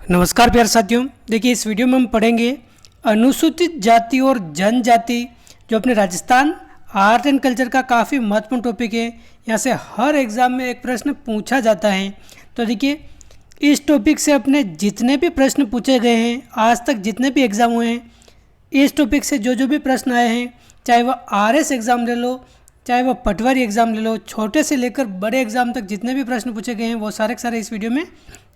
नमस्कार प्यारे साथियों, देखिए इस वीडियो में हम पढ़ेंगे अनुसूचित जाति और जनजाति जो अपने राजस्थान आर्ट एंड कल्चर का काफ़ी महत्वपूर्ण टॉपिक है। यहाँ से हर एग्ज़ाम में एक प्रश्न पूछा जाता है। तो देखिए इस टॉपिक से अपने जितने भी प्रश्न पूछे गए हैं, आज तक जितने भी एग्ज़ाम हुए हैं, इस टॉपिक से जो भी प्रश्न आए हैं, चाहे वह आरएस एग्ज़ाम ले लो, चाहे वह पटवारी एग्ज़ाम ले लो, छोटे से लेकर बड़े एग्ज़ाम तक जितने भी प्रश्न पूछे गए हैं वो सारे के सारे इस वीडियो में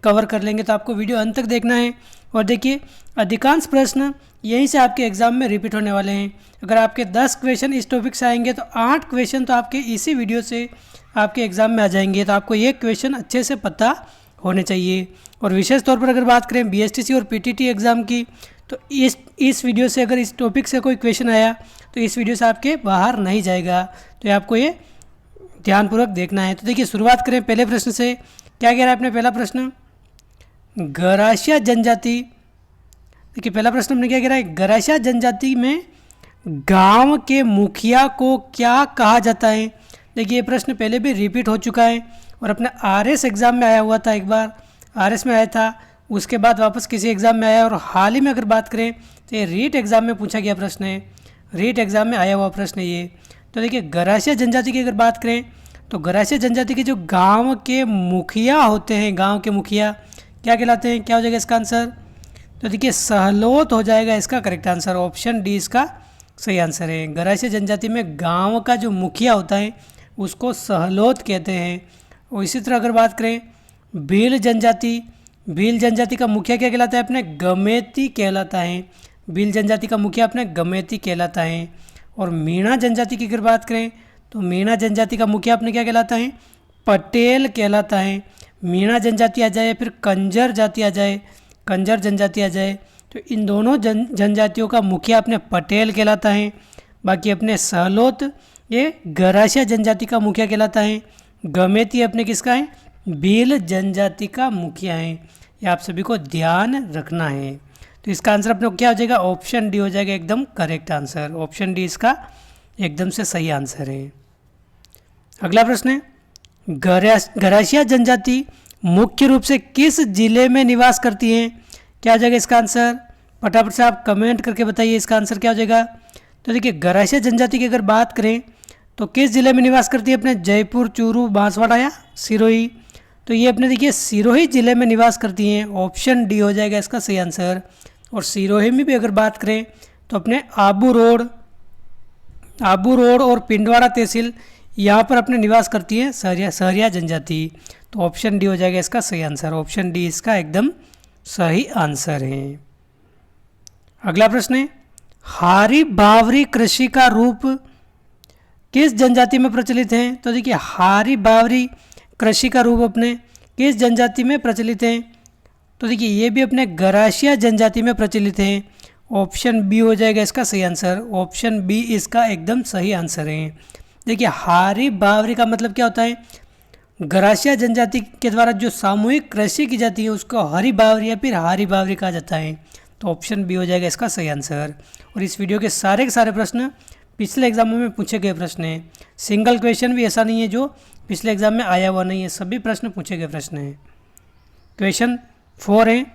कवर कर लेंगे। तो आपको वीडियो अंत तक देखना है। और देखिए अधिकांश प्रश्न यहीं से आपके एग्ज़ाम में रिपीट होने वाले हैं। अगर आपके 10 क्वेश्चन इस टॉपिक से आएंगे तो 8 क्वेश्चन तो आपके इसी वीडियो से आपके एग्ज़ाम में आ जाएंगे। तो आपको ये क्वेश्चन अच्छे से पता होने चाहिए। और विशेष तौर पर अगर बात करें बीएसटीसी और पीटीटी एग्ज़ाम की, तो इस वीडियो से अगर इस टॉपिक से कोई क्वेश्चन आया तो इस वीडियो से आपके बाहर नहीं जाएगा। तो ये आपको ये ध्यानपूर्वक देखना है। तो देखिए शुरुआत करें पहले प्रश्न से। क्या कह रहा है अपने पहला प्रश्न, गरासिया जनजाति। देखिए पहला प्रश्न हमने क्या कह रहा है, गरासिया जनजाति में गांव के मुखिया को क्या कहा जाता है। देखिए ये प्रश्न पहले भी रिपीट हो चुका है और अपने आरएस एग्ज़ाम में आया हुआ था, एक बार आरएस में आया था, उसके बाद वापस किसी एग्ज़ाम में आया। और हाल ही में अगर बात करें तो ये रीट एग्ज़ाम में पूछा गया प्रश्न है, रीट एग्ज़ाम में आया हुआ प्रश्न है ये। तो देखिए गरासिया जनजाति की अगर बात करें तो गरासिया जनजाति के जो गाँव के मुखिया होते हैं, गाँव के मुखिया क्या कहलाते हैं, क्या हो जाएगा इसका आंसर। तो देखिए सहलोत हो जाएगा इसका करेक्ट आंसर, ऑप्शन डी इसका सही आंसर है। गरासिया जनजाति में गांव का जो मुखिया होता है उसको सहलोत कहते हैं। और इसी तरह अगर बात करें भील जनजाति, भील जनजाति का मुखिया क्या कहलाता है, अपने गमेती कहलाता है। भील जनजाति का मुखिया अपने गमेती कहलाता है। और मीणा जनजाति की अगर बात करें तो मीणा जनजाति का मुखिया अपने क्या कहलाता है, पटेल कहलाता है। मीणा जनजाति आ जाए, फिर कंजर जाति आ जाए, कंजर जनजाति आ जाए, तो इन दोनों जनजातियों का मुखिया अपने पटेल कहलाता है। बाकी अपने सहलोत ये गरासिया जनजाति का मुखिया कहलाता है। गमेती अपने किसका है, भील जनजाति का मुखिया है। ये आप सभी को ध्यान रखना है। तो इसका आंसर अपने क्या हो जाएगा, ऑप्शन डी हो जाएगा एकदम करेक्ट आंसर। ऑप्शन डी इसका एकदम से सही आंसर है। अगला प्रश्न है, गरासिया जनजाति मुख्य रूप से किस जिले में निवास करती हैं। क्या हो जाएगा इसका आंसर, फटाफट से आप कमेंट करके बताइए इसका आंसर क्या हो जाएगा। तो देखिए गरासिया जनजाति की अगर बात करें तो किस जिले में निवास करती है, अपने जयपुर, चूरू, बांसवाड़ा या सिरोही। तो ये अपने देखिए सिरोही जिले में निवास करती हैं। ऑप्शन डी हो जाएगा इसका सही आंसर। और सिरोही में भी अगर बात करें तो अपने आबू रोड और पिंडवाड़ा तहसील यहाँ पर अपने निवास करती है सहरिया जनजाति। तो ऑप्शन डी हो जाएगा इसका सही आंसर। ऑप्शन डी इसका एकदम सही आंसर है। अगला प्रश्न है, हारी बावरी कृषि का रूप किस जनजाति में प्रचलित है। तो देखिए हारी बावरी कृषि का रूप अपने किस जनजाति में प्रचलित है। तो देखिए ये भी अपने गरासिया जनजाति में प्रचलित है। ऑप्शन बी हो जाएगा इसका सही आंसर। ऑप्शन बी इसका एकदम सही आंसर है। देखिए हारी बावरी का मतलब क्या होता है, गरासिया जनजाति के द्वारा जो सामूहिक कृषि की जाती है उसको हरी बावरी या फिर हारी बावरी कहा जाता है। तो ऑप्शन बी हो जाएगा इसका सही आंसर। और इस वीडियो के सारे प्रश्न पिछले एग्जामों में पूछे गए प्रश्न हैं। सिंगल क्वेश्चन भी ऐसा नहीं है जो पिछले एग्जाम में आया हुआ नहीं है, सभी प्रश्न पूछे गए प्रश्न हैं। क्वेश्चन 4 है,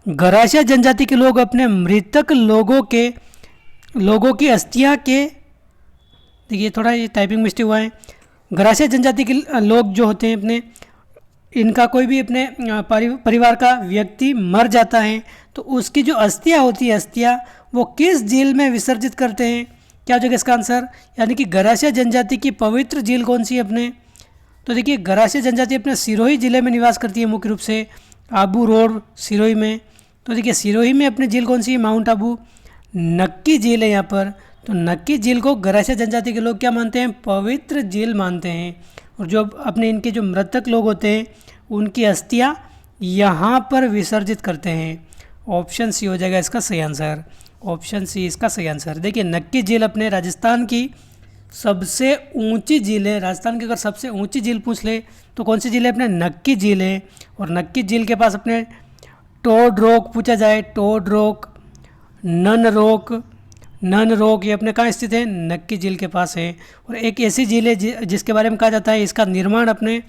गरासिया जनजाति के लोग अपने मृतक लोगों की अस्थियां के, देखिए थोड़ा ये टाइपिंग मिस्टेक हुआ है। गरासिया जनजाति के लोग जो होते हैं अपने, इनका कोई भी अपने परिवार का व्यक्ति मर जाता है तो उसकी जो अस्थियां होती है, अस्थियां वो किस झील में विसर्जित करते हैं। क्या हो जाएगा इसका आंसर, यानी कि गरासिया जनजाति की पवित्र झील कौन सी है अपने। तो देखिए गरासिया जनजाति अपने सिरोही जिले में निवास करती है, मुख्य रूप से आबू रोड सिरोही में। तो देखिए सिरोही में अपनी झील कौन सी है, माउंट आबू, नक्की झील है यहाँ पर। तो नक्की झील को गरासिया जनजाति के लोग क्या मानते हैं, पवित्र झील मानते हैं। और जो अपने इनके जो मृतक लोग होते हैं उनकी अस्थियां यहाँ पर विसर्जित करते हैं। ऑप्शन सी हो जाएगा इसका सही आंसर। ऑप्शन सी इसका सही आंसर। देखिए नक्की झील अपने राजस्थान की सबसे ऊंची झील है। राजस्थान की अगर सबसे ऊंची झील पूछ ले तो कौन सी झील है, अपने नक्की झील है। और नक्की झील के पास अपने टोड रॉक पूछा जाए, टोड रॉक, नन रॉक, ये अपने कहाँ स्थित है, नक्की झील के पास है। और एक ऐसी झील है जिसके बारे में कहा जाता है इसका निर्माण अपने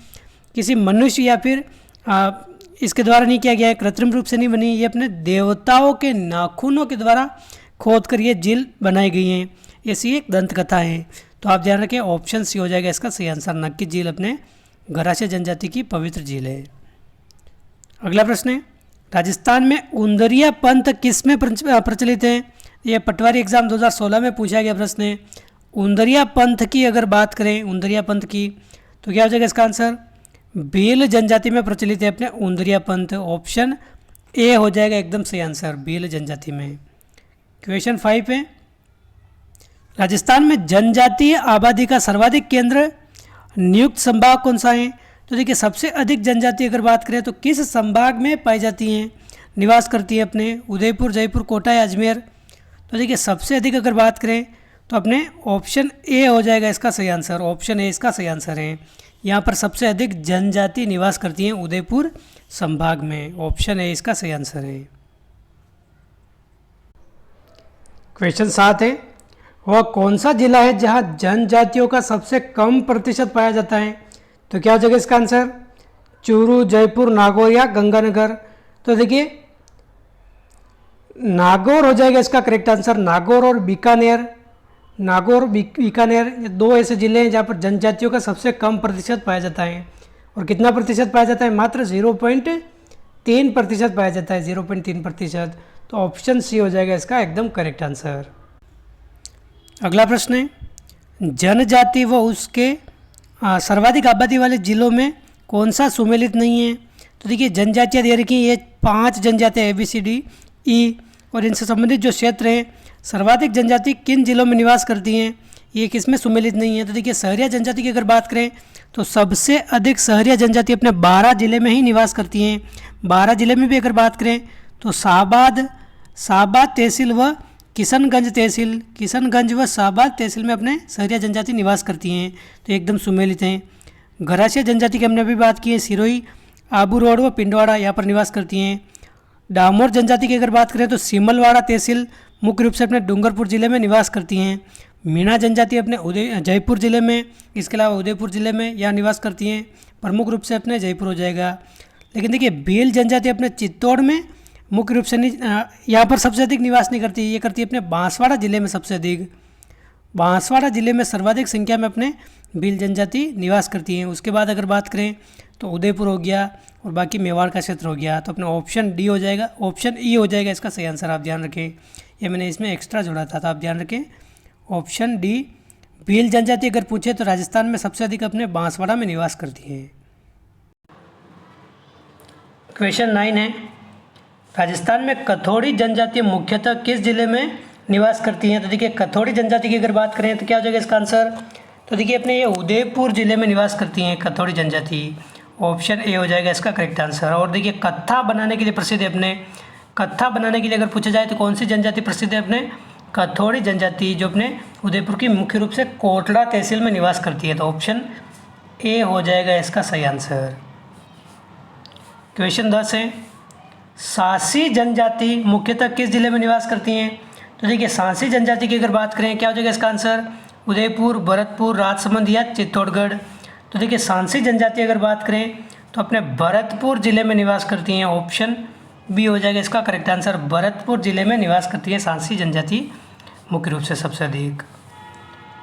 किसी मनुष्य या फिर इसके द्वारा नहीं किया गया है, कृत्रिम रूप से नहीं बनी, ये अपने देवताओं के नाखूनों के द्वारा खोद कर ये झील बनाई गई हैं। ऐसी एक दंत कथा है। तो आप ध्यान रखें, ऑप्शन सी हो जाएगा इसका सही आंसर। नग की झील अपने गरासिया जनजाति की पवित्र झील है। अगला प्रश्न है, राजस्थान में उंदरिया पंथ किस में प्रचलित है? यह पटवारी एग्जाम 2016 में पूछा गया प्रश्न है। उंदरिया पंथ की अगर बात करें, उंदरिया पंथ की, तो क्या हो जाएगा इसका आंसर? भील जनजाति में प्रचलित है अपने उंदरिया पंथ। ऑप्शन ए हो जाएगा एकदम सही आंसर, भील जनजाति में। क्वेश्चन 5 है, राजस्थान में जनजातीय आबादी का सर्वाधिक केंद्र नियुक्त संभाग कौन सा है? तो देखिए, सबसे अधिक जनजाति अगर बात करें तो किस संभाग में पाई जाती हैं, निवास करती है अपने? उदयपुर, जयपुर, कोटा या अजमेर? तो देखिए, सबसे अधिक अगर बात करें तो अपने ऑप्शन ए हो जाएगा इसका सही आंसर। ऑप्शन ए इसका सही आंसर है। यहाँ पर सबसे अधिक जनजाति निवास करती हैं उदयपुर संभाग में। ऑप्शन ए इसका सही आंसर है। क्वेश्चन 7 है, वह कौन सा जिला है जहाँ जनजातियों का सबसे कम प्रतिशत पाया जाता है? तो क्या हो जाएगा इसका आंसर? चूरू, जयपुर, नागौर या गंगानगर? तो देखिए, नागौर हो जाएगा इसका करेक्ट आंसर। नागौर और बीकानेर, नागौर बीकानेर, ये दो ऐसे ज़िले हैं जहाँ पर जनजातियों का सबसे कम प्रतिशत पाया जाता है। और कितना प्रतिशत पाया जाता है? मात्र 0.3% पाया जाता है, 0.3%। तो ऑप्शन सी हो जाएगा इसका एकदम करेक्ट आंसर। अगला प्रश्न है, जनजाति व उसके सर्वाधिक आबादी वाले जिलों में कौन सा सुमेलित नहीं है? तो देखिए, जनजातियाँ दे रखी, ये 5 जनजातियाँ ABCDE, और इनसे संबंधित जो क्षेत्र हैं, सर्वाधिक जनजाति किन जिलों में निवास करती हैं, ये किसमें सुमेलित नहीं है? तो देखिए, सहरिया जनजाति की अगर बात करें तो सबसे अधिक सहरिया जनजाति अपने 12 जिले में ही निवास करती हैं। 12 जिले में भी अगर बात करें तो शाहबाद तहसील व किशनगंज व शाहबाद तहसील में अपने सहरिया जनजाति निवास करती हैं। तो एकदम सुमेलित हैं। गरासिया जनजाति की हमने अभी बात की है, सिरोही, आबू रोड व पिंडवाड़ा यहाँ पर निवास करती हैं। डामोर जनजाति की अगर बात करें तो सिमलवाड़ा तहसील मुख्य रूप से अपने डूंगरपुर जिले में निवास करती हैं। मीणा जनजाति अपने जयपुर जिले में, इसके अलावा उदयपुर जिले में यहाँ निवास करती हैं। प्रमुख रूप से अपने जयपुर हो जाएगा। लेकिन देखिए, भील जनजाति अपने चित्तौड़ में मुख्य रूप से यहाँ पर सबसे अधिक निवास नहीं करती, ये करती है अपने बांसवाड़ा जिले में सबसे अधिक। बांसवाड़ा जिले में सर्वाधिक संख्या में अपने भील जनजाति निवास करती हैं। उसके बाद अगर बात करें तो उदयपुर हो गया और बाकी मेवाड़ का क्षेत्र हो गया। तो अपना ऑप्शन डी हो जाएगा, ऑप्शन ई हो जाएगा इसका सही आंसर। आप ध्यान रखें, ये मैंने इसमें एक्स्ट्रा जोड़ा था, तो आप ध्यान रखें ऑप्शन डी। भील जनजाति अगर पूछे तो राजस्थान में सबसे अधिक अपने बांसवाड़ा में निवास करती है। क्वेश्चन 9 है, राजस्थान में कथोड़ी जनजाति मुख्यतः किस जिले में निवास करती हैं? तो देखिए, कथोड़ी जनजाति की अगर बात करें तो क्या हो जाएगा इसका आंसर? तो देखिए, अपने ये उदयपुर जिले में निवास करती हैं कथोड़ी जनजाति। ऑप्शन ए हो जाएगा इसका करेक्ट आंसर। और देखिए, कत्था बनाने के लिए प्रसिद्ध है अपने, कत्था बनाने के लिए अगर पूछा जाए तो कौन सी जनजाति प्रसिद्ध है? अपने कथोड़ी जनजाति, जो अपने उदयपुर की मुख्य रूप से कोटला तहसील में निवास करती है। तो ऑप्शन ए हो जाएगा इसका सही आंसर। क्वेश्चन 10 है, सांसी जनजाति मुख्यतः किस जिले में निवास करती हैं? तो देखिए, सांसी जनजाति की अगर बात करें क्या हो जाएगा इसका आंसर? उदयपुर, भरतपुर, राजसमंद या चित्तौड़गढ़? तो देखिए, सांसी जनजाति अगर बात करें तो अपने भरतपुर जिले में निवास करती हैं। ऑप्शन बी हो जाएगा इसका करेक्ट आंसर। भरतपुर जिले में निवास करती है सांसी जनजाति मुख्य रूप से सबसे अधिक।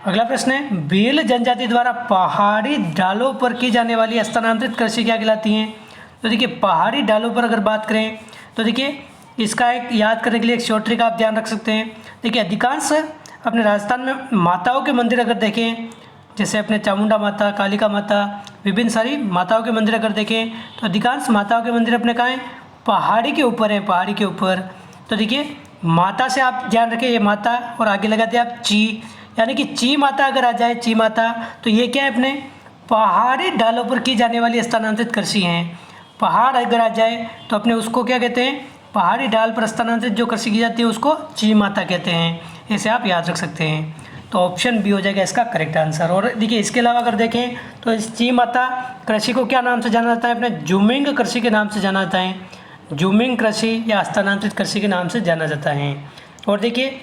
अगला प्रश्न है, भील जनजाति द्वारा पहाड़ी ढालों पर की जाने वाली स्थानांतरित कृषि क्या कहलाती हैं? तो देखिए, पहाड़ी ढालों पर अगर बात करें तो देखिए, इसका एक याद करने के लिए एक शॉर्ट ट्रिक आप ध्यान रख सकते हैं। देखिए, अधिकांश अपने राजस्थान में माताओं के मंदिर अगर देखें, जैसे अपने चामुंडा माता, कालिका माता, विभिन्न सारी माताओं के मंदिर अगर देखें तो अधिकांश माताओं के मंदिर अपने कहाँ हैं? पहाड़ी के ऊपर है, पहाड़ी के ऊपर। तो देखिए, माता से आप ध्यान रखें, ये माता और आगे लगाते हैं आप ची, यानी कि ची माता अगर आ जाए, ची माता, तो ये क्या है? अपने पहाड़ी ढालों पर की जाने वाली स्थानांतरित कृषि हैं। पहाड़ अगर आ जाए तो अपने उसको क्या कहते हैं? पहाड़ी ढाल पर स्थानांतरित जो कृषि की जाती है उसको ची माता कहते हैं। इसे आप याद रख सकते हैं। तो ऑप्शन बी हो जाएगा इसका करेक्ट आंसर। और देखिए, इसके अलावा अगर देखें तो इस ची माता कृषि को क्या नाम से जाना जाता है? अपने जुमिंग कृषि के नाम से जाना जाता है। जुमिंग कृषि या स्थानांतरित कृषि के नाम से जाना जाता है। और देखिए,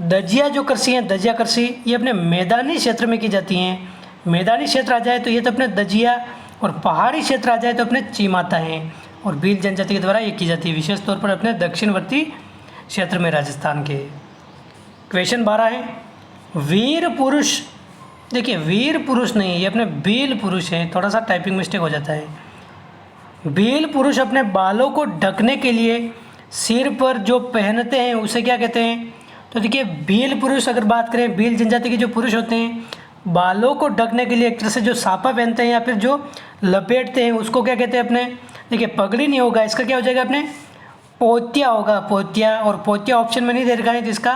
दजिया जो कृषि है, दजिया कृषि, ये अपने मैदानी क्षेत्र में की जाती हैं। मैदानी क्षेत्र आ जाए तो ये तो अपने दजिया, और पहाड़ी क्षेत्र आ जाए तो अपने ची माता हैं। और भील जनजाति के द्वारा ये की जाती है, विशेष तौर पर अपने दक्षिणवर्ती क्षेत्र में राजस्थान के। क्वेश्चन 12 है, वीर पुरुष, देखिए वीर पुरुष नहीं, ये अपने भील पुरुष है, थोड़ा सा टाइपिंग मिस्टेक हो जाता है। भील पुरुष अपने बालों को ढकने के लिए सिर पर जो पहनते हैं उसे क्या कहते हैं? तो देखिए भील पुरुष अगर बात करें, भील जनजाति के जो पुरुष होते हैं बालों को ढकने के लिए एक तरह से जो साफा पहनते हैं या फिर जो लपेटते हैं उसको क्या कहते हैं अपने? देखिए पगड़ी नहीं होगा, इसका क्या हो जाएगा अपने? पोतिया होगा, पोतिया। और पोतिया ऑप्शन में नहीं दे रखा है तो इसका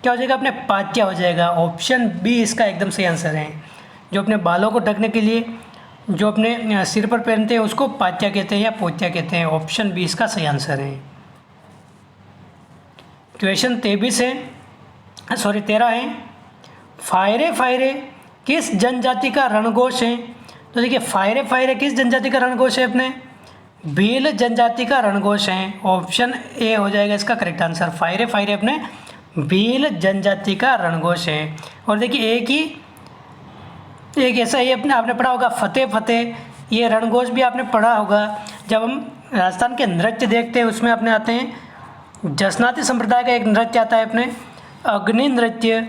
क्या हो जाएगा अपने? पातिया हो जाएगा। ऑप्शन बी इसका एकदम सही आंसर है। जो अपने बालों को ढकने के लिए जो अपने सिर पर पहनते हैं उसको पातिया कहते हैं या पोतिया कहते हैं। ऑप्शन बी इसका सही आंसर है। क्वेश्चन 13 है, फायरे फायरे किस जनजाति का रणघोष है? तो देखिए फायरे फायरे किस जनजाति का रणघोष है अपने? भील जनजाति का रणघोष है। ऑप्शन ए हो जाएगा इसका करेक्ट आंसर। फायरे फायरे अपने भील जनजाति का रणघोष है। और देखिए एक ऐसा ही अपने आपने पढ़ा होगा फतेह फतेह, ये रणघोष भी आपने पढ़ा होगा। जब हम राजस्थान के नृत्य देखते हैं उसमें अपने आते हैं जसनाती संप्रदाय का एक नृत्य आता है अपने अग्नि नृत्य।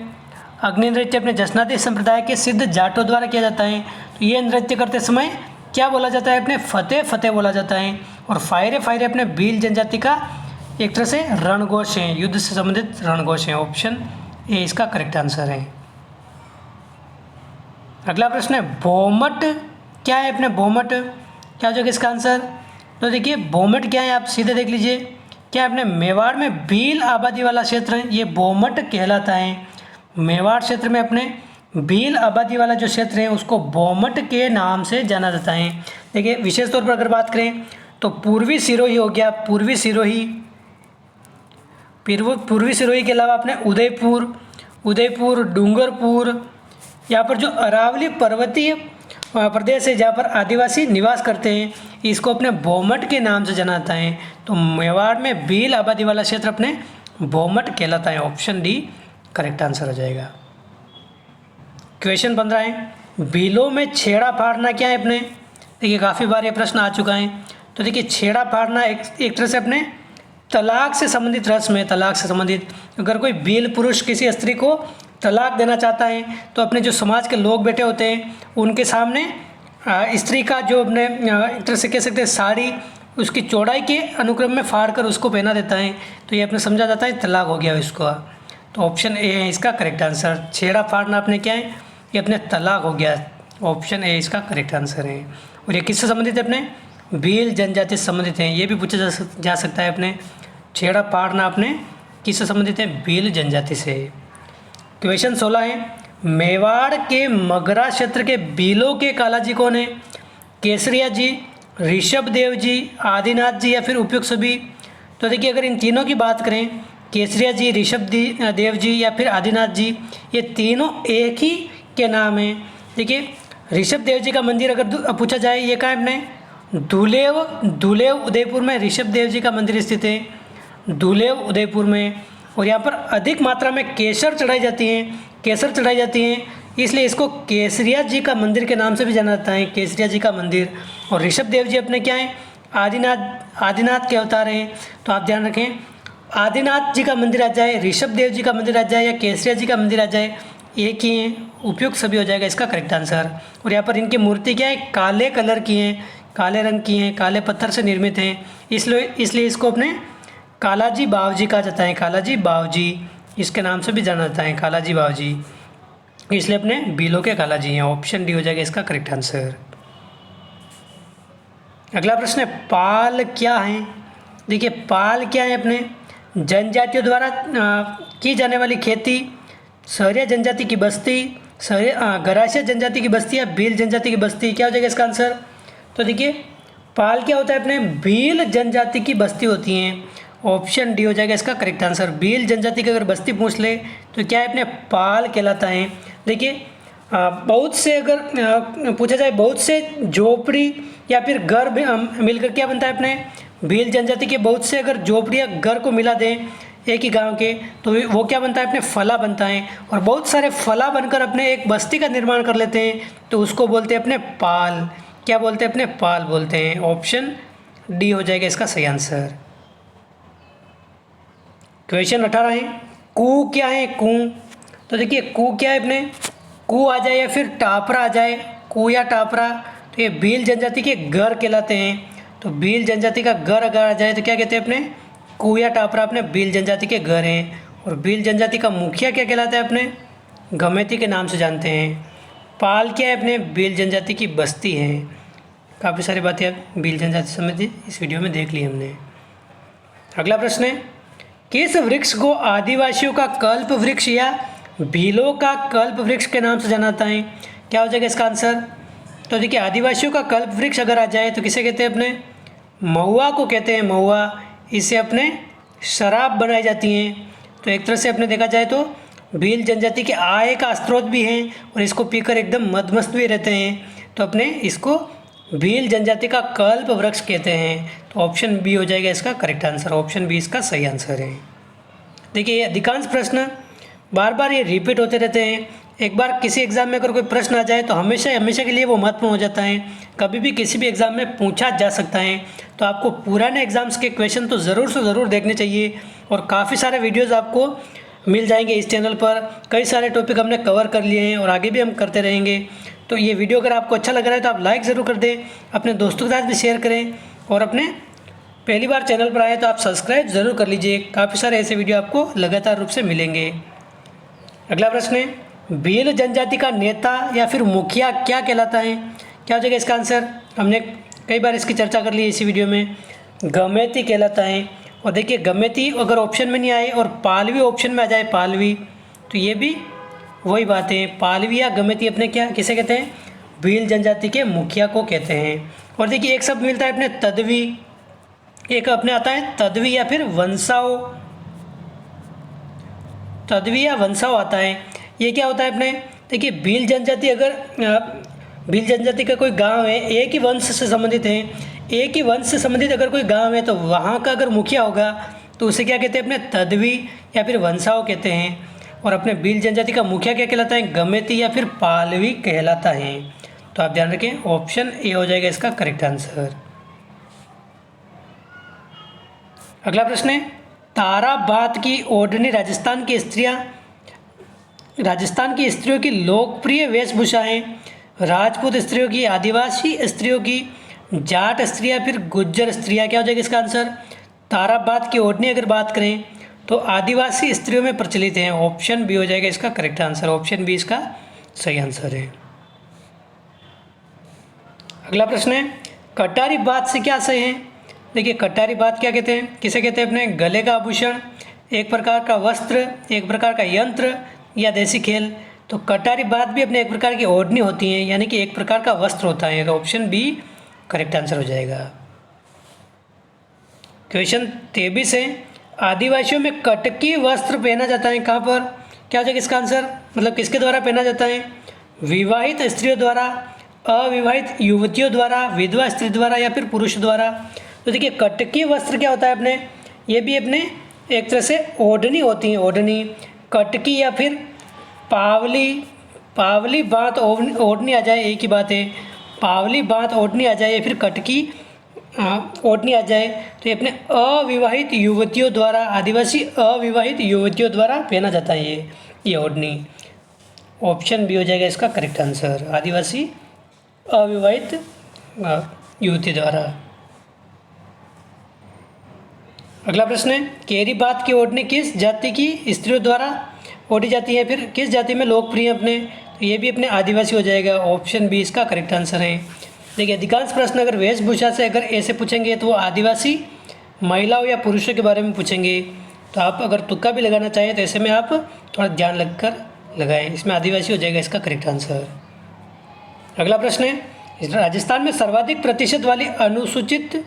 अग्नि नृत्य अपने जसनाती संप्रदाय के सिद्ध जाटों द्वारा किया जाता है। तो ये नृत्य करते समय क्या बोला जाता है अपने? फतेह फतेह बोला जाता है। और फायरे फायरे अपने भील जनजाति का एक तरह से रणघोष है, युद्ध से संबंधित रणघोष है। ऑप्शन ए इसका करेक्ट आंसर है। अगला प्रश्न है, भोमट क्या है अपने? भोमट क्या हो जाएगा इसका आंसर? तो देखिए भोमट क्या है आप सीधे देख लीजिए, क्या अपने मेवाड़ में भील आबादी वाला क्षेत्र है ये भोमट कहलाता है। मेवाड़ क्षेत्र में अपने भील आबादी वाला जो क्षेत्र है उसको भोमट के नाम से जाना जाता है। देखिए विशेष तौर पर अगर बात करें तो पूर्वी सिरोही हो गया, पूर्वी सिरोही के अलावा अपने उदयपुर, डूंगरपुर, यहाँ पर जो अरावली पर्वतीय प्रदेश है जहाँ पर आदिवासी निवास करते हैं इसको अपने भोमट के नाम से जाना जाता है। तो मेवाड़ में भील आबादी वाला क्षेत्र अपने भोमट कहलाता है। ऑप्शन डी करेक्ट आंसर हो जाएगा। क्वेश्चन 15 है, भीलों में छेड़ा फाड़ना क्या है अपने? देखिए काफ़ी बार ये प्रश्न आ चुका है। तो देखिए छेड़ा फाड़ना एक तरह से अपने तलाक से संबंधित रस्म है। तलाक से संबंधित अगर कोई भील पुरुष किसी स्त्री को तलाक देना चाहता है तो अपने जो समाज के लोग बैठे होते हैं उनके सामने स्त्री का जो अपने एक तरह से कह सकते हैं साड़ी उसकी चौड़ाई के अनुक्रम में फाड़ कर उसको पहना देता है। तो ये अपने समझा जाता है तलाक हो गया इसको। तो ऑप्शन ए है इसका करेक्ट आंसर। छेड़ा फाड़ना अपने क्या है? ये अपने तलाक हो गया। ऑप्शन ए इसका करेक्ट आंसर है। और ये किससे संबंधित है? अपने भील जनजाति से संबंधित है। ये भी पूछा जा सकता है अपने छेड़ा फाड़ना अपने किससे संबंधित है? भील जनजाति से। क्वेश्चन 16 है, मेवाड़ के मगरा क्षेत्र के भीलों के कालाजी कौन है? केसरिया जी, ऋषभ देव जी, आदिनाथ जी या फिर उपयुक्त सभी? तो देखिए अगर इन तीनों की बात करें केसरिया जी, ऋषभ देव जी या फिर आदिनाथ जी, ये तीनों एक ही के नाम हैं। देखिए ऋषभ देव जी का मंदिर अगर पूछा जाए ये कहाँ है अपने? धुलेव उदयपुर में ऋषभ देव जी का मंदिर स्थित है, धुलेव उदयपुर में। और यहाँ पर अधिक मात्रा में केसर चढ़ाई जाती हैं, इसलिए इसको केसरिया जी का मंदिर के नाम से भी जाना जाता है, केसरिया जी का मंदिर। और ऋषभ देव जी अपने क्या हैं? आदिनाथ के अवतार हैं। तो आप ध्यान रखें आदिनाथ जी का मंदिर आ जाए, ऋषभ देव जी का मंदिर आ जाए या केसरिया जी का मंदिर आ जाए, एक ही हैं, उपयुक्त सभी हो जाएगा इसका करेक्ट आंसर। और यहाँ पर इनकी मूर्ति क्या है? काले कलर की हैं, काले रंग की हैं, काले पत्थर से निर्मित हैं, इसलिए इसको अपने कालाजी बावजी कहा जाता है। कालाजी बावजी इसके नाम से भी जाना जाता है, कालाजी बावजी, इसलिए अपने भीलों के कालाजी हैं। ऑप्शन डी हो जाएगा इसका करेक्ट आंसर। अगला प्रश्न है, पाल क्या है? देखिए पाल क्या है? अपने जनजातियों द्वारा की जाने वाली खेती, सहरिया जनजाति की बस्ती, गरासिया जनजाति की बस्ती या भील जनजाति की बस्ती, क्या हो जाएगा इसका आंसर? तो देखिए पाल क्या होता है? अपने भील जनजाति की बस्ती होती हैं। ऑप्शन डी हो जाएगा इसका करेक्ट आंसर। भील जनजाति की अगर बस्ती पूछ ले तो क्या है? अपने पाल कहलाता है। देखिए बहुत से अगर पूछा जाए बहुत से झोपड़ी या फिर घर मिलकर क्या बनता है? अपने भील जनजाति के बहुत से अगर झोपड़ी या घर को मिला दें एक ही गांव के तो वो क्या बनता है? अपने फला बनता है। और बहुत सारे फला बनकर अपने एक बस्ती का निर्माण कर लेते हैं तो उसको बोलते हैं अपने पाल। क्या बोलते हैं? अपने पाल बोलते हैं। ऑप्शन डी हो जाएगा इसका सही आंसर। क्वेश्चन 18 है, कू क्या है कू। तो देखिए कू क्या है अपने, कू आ जाए या फिर टापरा आ जाए, कू या टापरा, तो ये भील जनजाति के घर कहलाते हैं। तो भील जनजाति का घर अगर आ जाए तो क्या कहते हैं अपने, कू या टापरा अपने भील जनजाति के घर हैं। और भील जनजाति का मुखिया क्या कहलाता है अपने, गमेती के नाम से जानते हैं। पाल क्या है अपने, भील जनजाति की बस्ती है। काफ़ी सारी बातें अब भील जनजाति संबंधी इस वीडियो में देख ली हमने। अगला प्रश्न है, किस वृक्ष को आदिवासियों का कल्प वृक्ष या भीलों का कल्प वृक्ष के नाम से जाना जाता है। क्या हो जाएगा इसका आंसर। तो देखिए आदिवासियों का कल्प वृक्ष अगर आ जाए तो किसे कहते हैं अपने, महुआ को कहते हैं, महुआ। इससे अपने शराब बनाई जाती हैं। तो एक तरह से अपने देखा जाए तो भील जनजाति के आय का स्रोत भी हैं और इसको पीकर एकदम मदमस्त भी रहते हैं। तो अपने इसको भील जनजाति का कल्प वृक्ष कहते हैं। तो ऑप्शन बी हो जाएगा इसका करेक्ट आंसर। ऑप्शन बी इसका सही आंसर है। देखिए अधिकांश प्रश्न बार बार ये रिपीट होते रहते हैं। एक बार किसी एग्ज़ाम में अगर कोई प्रश्न आ जाए तो हमेशा हमेशा के लिए वो महत्वपूर्ण हो जाता है। कभी भी किसी भी एग्ज़ाम में पूछा जा सकता है। तो आपको पुराने एग्ज़ाम्स के क्वेश्चन तो ज़रूर से ज़रूर देखने चाहिए। और काफ़ी सारे वीडियोज़ आपको मिल जाएंगे इस चैनल पर। कई सारे टॉपिक हमने कवर कर लिए हैं और आगे भी हम करते रहेंगे। तो ये वीडियो अगर आपको अच्छा लग रहा है तो आप लाइक ज़रूर कर दें, अपने दोस्तों के साथ भी शेयर करें और अपने पहली बार चैनल पर आए तो आप सब्सक्राइब ज़रूर कर लीजिए। काफ़ी सारे ऐसे वीडियो आपको लगातार रूप से मिलेंगे। अगला प्रश्न है, भील जनजाति का नेता या फिर मुखिया क्या कहलाता है। क्या हो जाएगा इसका आंसर। हमने कई बार इसकी चर्चा कर ली इसी वीडियो में। गमेती कहलाता है। और देखिए गमेती अगर ऑप्शन में नहीं आए और पालवी ऑप्शन में आ जाए, पालवी, तो ये भी वही बात है। पालवी या गमेती अपने क्या किसे कहते हैं, भील जनजाति के मुखिया को कहते हैं। और देखिए एक शब्द मिलता है अपने तदवी, एक अपने आता है तदवी या फिर वंशाओ, तदवी या वंशाओ आता है। ये क्या होता है अपने, देखिए भील जनजाति अगर भील जनजाति का कोई गांव है, एक ही वंश से संबंधित है, एक ही वंश से संबंधित अगर कोई गांव है तो वहाँ का अगर मुखिया होगा तो उसे क्या कहते हैं अपने तदवी या फिर वंशाओ कहते हैं। और अपने भील जनजाति का मुखिया क्या कहलाता है, गमेती या फिर पालवी कहलाता है। तो आप ध्यान रखें ऑप्शन ए हो जाएगा इसका करेक्ट आंसर। अगला प्रश्न है, ताराबात की ओढ़नी राजस्थान की स्त्रियों की लोकप्रिय वेशभूषा है। राजपूत स्त्रियों की, आदिवासी स्त्रियों की, जाट स्त्रियाँ, फिर गुज्जर स्त्रियाँ। क्या हो जाएगा इसका आंसर। ताराबात की ओढ़नी अगर बात करें तो आदिवासी स्त्रियों में प्रचलित है। ऑप्शन बी हो जाएगा इसका करेक्ट आंसर। ऑप्शन बी इसका सही आंसर है। अगला प्रश्न है, कटारी बात से क्या सही है। देखिए कटारी बात क्या कहते हैं, किसे कहते हैं अपने, गले का आभूषण, एक प्रकार का वस्त्र, एक प्रकार का यंत्र या देसी खेल। तो कटारी बात भी अपने एक प्रकार की ओढ़नी होती है, यानी कि एक प्रकार का वस्त्र होता है। तो ऑप्शन बी करेक्ट आंसर हो जाएगा। क्वेश्चन 23 है, आदिवासियों में कटकी वस्त्र पहना जाता है कहाँ पर। क्या हो जाएगा इसका आंसर, मतलब किसके द्वारा पहना जाता है, विवाहित स्त्रियों द्वारा, अविवाहित युवतियों द्वारा, विधवा स्त्री द्वारा या फिर पुरुष द्वारा। तो देखिए कटकी वस्त्र क्या होता है अपने, ये भी अपने एक तरह से ओढ़नी होती है। ओढ़नी, कटकी या फिर पावली बात ओढ़नी आ जाए, एक ही बात है। पावली बात ओढ़नी आ जाए या फिर कटकी ओढ़नी आ जाए तो ये अपने अविवाहित युवतियों द्वारा, आदिवासी अविवाहित युवतियों द्वारा पहना जाता है ये ओढ़नी। ऑप्शन बी हो जाएगा इसका करेक्ट आंसर, आदिवासी अविवाहित युवती द्वारा। अगला प्रश्न है, केरी बात की ओढ़नी किस जाति की स्त्रियों द्वारा ओढ़ी जाती है, फिर किस जाति में लोकप्रिय अपने, तो ये भी अपने आदिवासी हो जाएगा। ऑप्शन बी इसका करेक्ट आंसर है। देखिए अधिकांश प्रश्न अगर वेशभूषा से अगर ऐसे पूछेंगे तो वो आदिवासी महिलाओं या पुरुषों के बारे में पूछेंगे। तो आप अगर तुक्का भी लगाना चाहें तो ऐसे में आप थोड़ा ध्यान लगकर लगाएं। इसमें आदिवासी हो जाएगा इसका करेक्ट आंसर। अगला प्रश्न है, राजस्थान में सर्वाधिक प्रतिशत वाली अनुसूचित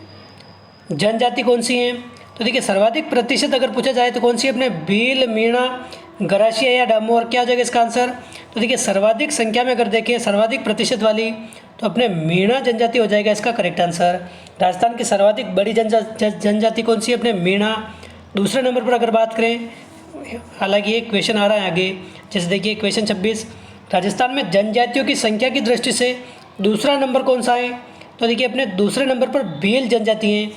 जनजाति कौन सी है। तो देखिए सर्वाधिक प्रतिशत अगर पूछा जाए तो कौन सी अपने भील, मीणा, गरासिया या डामोर। क्या हो जाएगा इसका आंसर। तो देखिए सर्वाधिक संख्या में अगर देखें सर्वाधिक प्रतिशत वाली तो अपने मीणा जनजाति हो जाएगा इसका करेक्ट आंसर। राजस्थान की सर्वाधिक बड़ी जनजाति कौन सी है, अपने मीणा। दूसरे नंबर पर अगर बात करें, हालांकि ये क्वेश्चन आ रहा है आगे, जैसे देखिए क्वेश्चन 26, राजस्थान में जनजातियों की संख्या की दृष्टि से दूसरा नंबर कौन सा है। तो देखिए अपने दूसरे नंबर पर भील जनजाति हैं,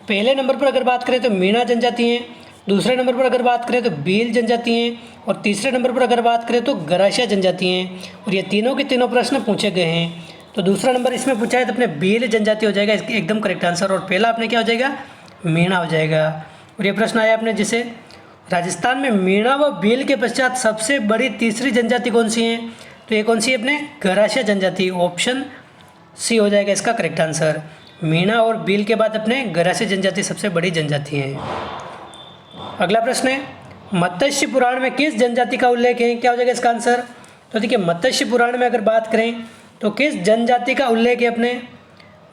पहले नंबर पर अगर बात करें तो मीणा जनजाति हैं, दूसरे नंबर पर अगर बात करें तो भील जनजाति हैं, और तीसरे नंबर पर अगर बात करें तो गरासिया जनजाति हैं। और ये तीनों के तीनों प्रश्न पूछे गए हैं। तो दूसरा नंबर इसमें पूछा है तो अपने भील जनजाति हो जाएगा एकदम करेक्ट आंसर, और पहला अपने क्या हो जाएगा, मीणा हो जाएगा। और ये प्रश्न आया अपने जिसे राजस्थान में मीणा व भील के पश्चात सबसे बड़ी तीसरी जनजाति कौन सी है, तो ये कौन सी है अपने गरासिया जनजाति। ऑप्शन सी हो जाएगा इसका करेक्ट आंसर। मीणा और भील के बाद अपने गरासिया जनजाति सबसे बड़ी जनजाति है। अगला प्रश्न है, मत्स्य पुराण में किस जनजाति का उल्लेख है, क्या हो जाएगा इसका आंसर। तो देखिए मत्स्य पुराण में अगर बात करें तो किस जनजाति का उल्लेख है अपने,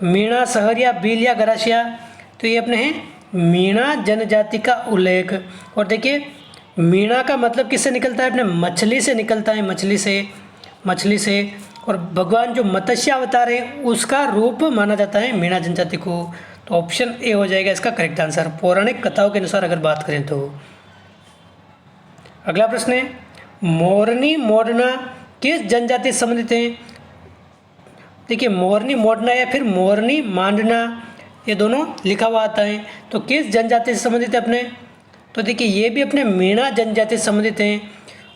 मीणा, सहरिया, भील या गरासिया। तो ये अपने हैं मीणा जनजाति का उल्लेख। और देखिए मीणा का मतलब किससे निकलता है, अपने मछली से निकलता है, मछली से। और भगवान जो मत्स्य अवतार है उसका रूप माना जाता है मीणा जनजाति को। तो ऑप्शन ए हो जाएगा इसका करेक्ट आंसर, पौराणिक कथाओं के अनुसार अगर बात करें तो। अगला प्रश्न है, मोरनी मोडना किस जनजाति से संबंधित है। देखिए मोरनी मोडना या फिर मोरनी मांडना, ये दोनों लिखा हुआ आता है। तो किस जनजाति से संबंधित है अपने, तो देखिए ये भी अपने मीणा जनजाति से संबंधित हैं।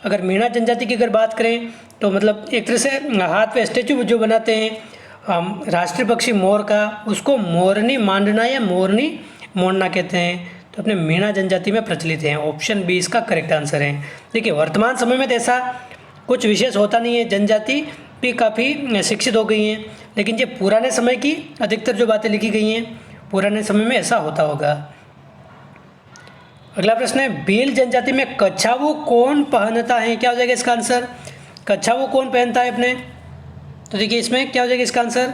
अगर मीणा जनजाति की अगर बात करें तो मतलब एक तरह से हाथ पे स्टेचू जो बनाते हैं राष्ट्रीय पक्षी मोर का, उसको मोरनी मांडना या मोरनी मोड़ना कहते हैं। तो अपने मीणा जनजाति में प्रचलित हैं। ऑप्शन बी इसका करेक्ट आंसर है। देखिए वर्तमान समय में तो ऐसा कुछ विशेष होता नहीं है, जनजाति भी काफ़ी शिक्षित हो गई हैं, लेकिन ये पुराने समय की अधिकतर जो बातें लिखी गई हैं पुराने समय में ऐसा होता होगा। अगला प्रश्न है, भील जनजाति में कछावू कौन पहनता है, क्या हो जाएगा इसका आंसर। कछावू कौन पहनता है अपने, तो देखिए इसमें क्या हो जाएगा इसका आंसर,